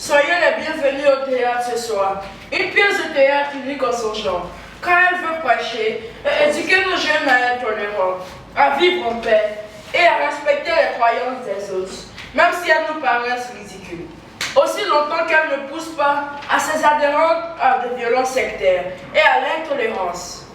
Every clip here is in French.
Soyez les bienvenus au théâtre ce soir. Une pièce de théâtre unique en son genre. Quand elle veut prêcher et éduquer nos jeunes à être tolérants, à vivre en paix et à respecter les croyances des autres, même si elles nous paraissent ridicules. Aussi longtemps qu'elle ne pousse pas à ses adhérents à des violences sectaires et à l'intolérance.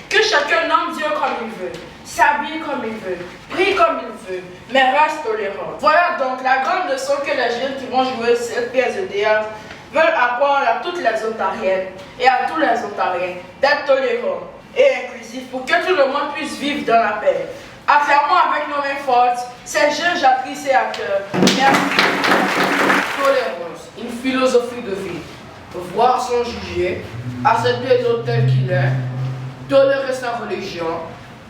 Que chacun nomme Dieu comme il veut, s'habille comme il veut, prie comme il veut, mais reste tolérant. Voilà donc la grande leçon que les jeunes qui vont jouer cette pièce de théâtre veulent apprendre à toutes les Ontariennes et à tous les Ontariens d'être tolérants et inclusifs pour que tout le monde puisse vivre dans la paix. Affirmons avec nos mains fortes ces jeunes actrices et acteurs. Merci. Tolérance, une philosophie de vie. Voir sans juger, accepter l'autre tel qu'il est, tolérer sa religion,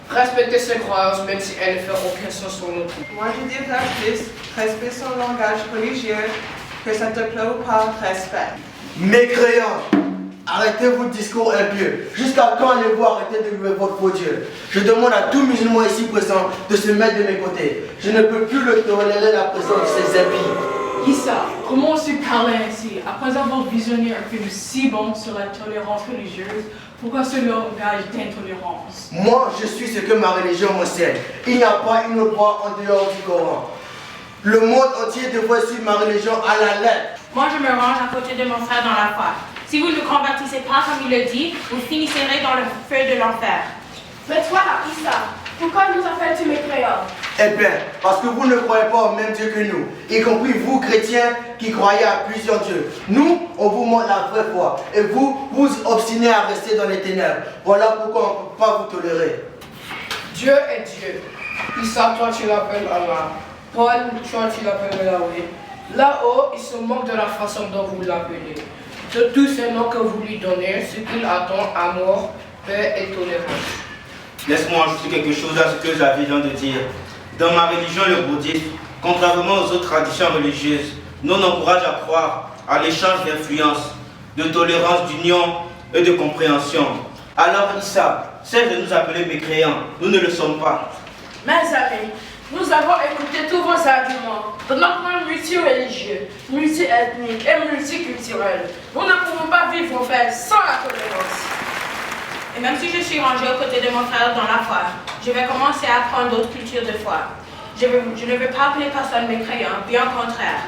respecter ses croyances même si elles ne font aucun sens pour nous. Moi je dirais plus, respect son langage religieux, que ça te plaît ou pas, respect. Mécréants, arrêtez vos discours impieux. Jusqu'à quand allez-vous arrêter de louer votre beau Dieu? Je demande à tout musulman ici présent de se mettre de mes côtés. Je ne peux plus le tolérer la présence de ces impies. Issa, comment on parler ainsi après avoir visionné un film si bon sur la tolérance religieuse? Pourquoi ce langage d'intolérance? Moi, je suis ce que ma religion m'enseigne. Il n'y a pas une autre voie en dehors du Coran. Le monde entier devrait suivre ma religion à la lettre. Moi, je me range à côté de mon frère dans la foi. Si vous ne convertissez pas comme il le dit, vous finirez dans le feu de l'enfer. Mais toi, Issa, pourquoi nous appelles-tu mécréants? Eh bien, parce que vous ne croyez pas au même Dieu que nous, y compris vous, chrétiens, qui croyez à plusieurs dieux. Nous, on vous montre la vraie foi, et vous, vous obstinez à rester dans les ténèbres. Voilà pourquoi on ne peut pas vous tolérer. Dieu est Dieu. Issa, toi tu l'appelles Allah. Paul, toi tu l'appelles Yahweh. Là-haut, il se moque de la façon dont vous l'appelez. De tous ces noms que vous lui donnez, ce qu'il attend, amour, paix et tolérance. Laisse-moi ajouter quelque chose à ce que j'avais vient de dire. Dans ma religion, le bouddhisme, contrairement aux autres traditions religieuses, nous encourage à croire à l'échange d'influence, de tolérance, d'union et de compréhension. Alors Issa, cesse de nous appeler mécréants, nous ne le sommes pas. Mes amis, nous avons écouté tous vos arguments dans notre monde multireligieux, multiethnique et multiculturel. Nous ne pouvons pas vivre en paix sans la tolérance. Et même si je suis rangée aux côtés de mon frère dans la foi, je vais commencer à apprendre d'autres cultures de foi. Je ne veux pas appeler personne mécréant, bien au contraire.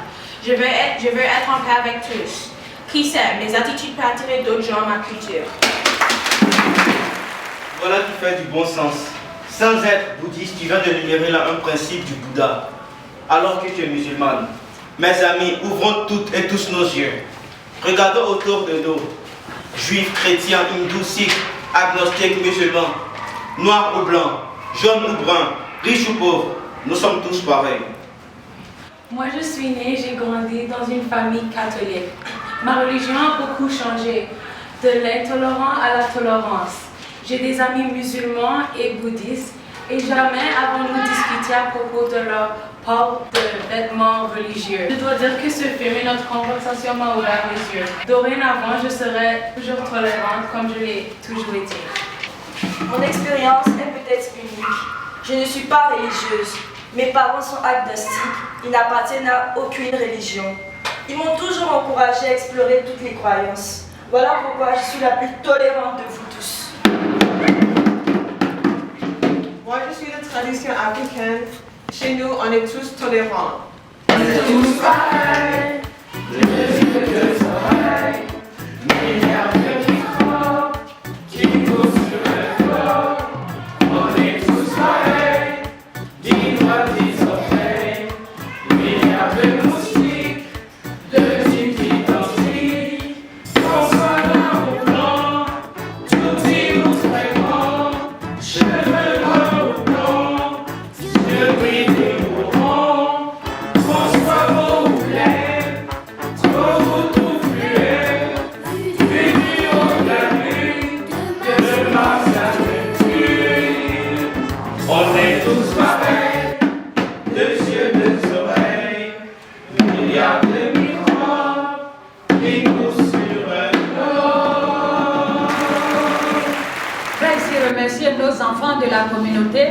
Je veux être en paix avec tous. Qui sait, mes attitudes peuvent attirer d'autres gens à ma culture. Voilà qui fait du bon sens. Sans être bouddhiste, tu viens de numérer là un principe du Bouddha, alors que tu es musulmane. Mes amis, ouvrons toutes et tous nos yeux. Regardons autour de nous. Juifs, chrétiens, hindous, sikhs, agnostiques, musulmans, noirs ou blancs, jaunes ou bruns, riches ou pauvres, nous sommes tous pareils. Moi, je suis née, j'ai grandi dans une famille catholique. Ma religion a beaucoup changé, de l'intolérance à la tolérance. J'ai des amis musulmans et bouddhistes et jamais avons-nous discuté à propos de leur port de vêtements religieux. Je dois dire que ce film et notre conversation m'a ouvert les yeux. Dorénavant, je serai toujours tolérante comme je l'ai toujours été. Mon expérience est peut-être unique. Je ne suis pas religieuse. Mes parents sont agnostiques. Ils n'appartiennent à aucune religion. Ils m'ont toujours encouragée à explorer toutes les croyances. Voilà pourquoi je suis la plus tolérante de vous tous. Moi je suis de tradition africaine. Chez nous, on est tous tolérants. On est tous pareils, les musiques de oreilles, milliards de micros qui courent sur le flot. On est tous pareils, dis-moi tes oreilles, milliards de moustiques, de types identiques. Qu'on soit là ou blanc, tout dit ou très grand, cheveux noirs ou blancs, yeux bridés ou ronds. Qu'on soit beau ou laid, trop ou tout fluet, venu au début de Mars à Neptune. On est tous pareils, deux yeux, deux oreilles, milliards de microbes qui courent sur un globe. Je vais ici remercier nos enfants de la communauté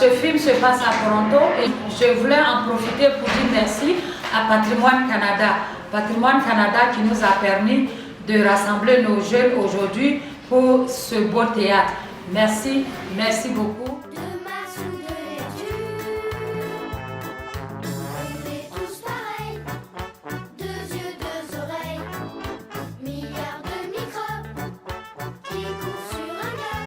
Le film se passe à Toronto et je voulais en profiter pour dire merci à Patrimoine Canada. Patrimoine Canada qui nous a permis de rassembler nos jeunes aujourd'hui pour ce beau théâtre. Merci, merci beaucoup.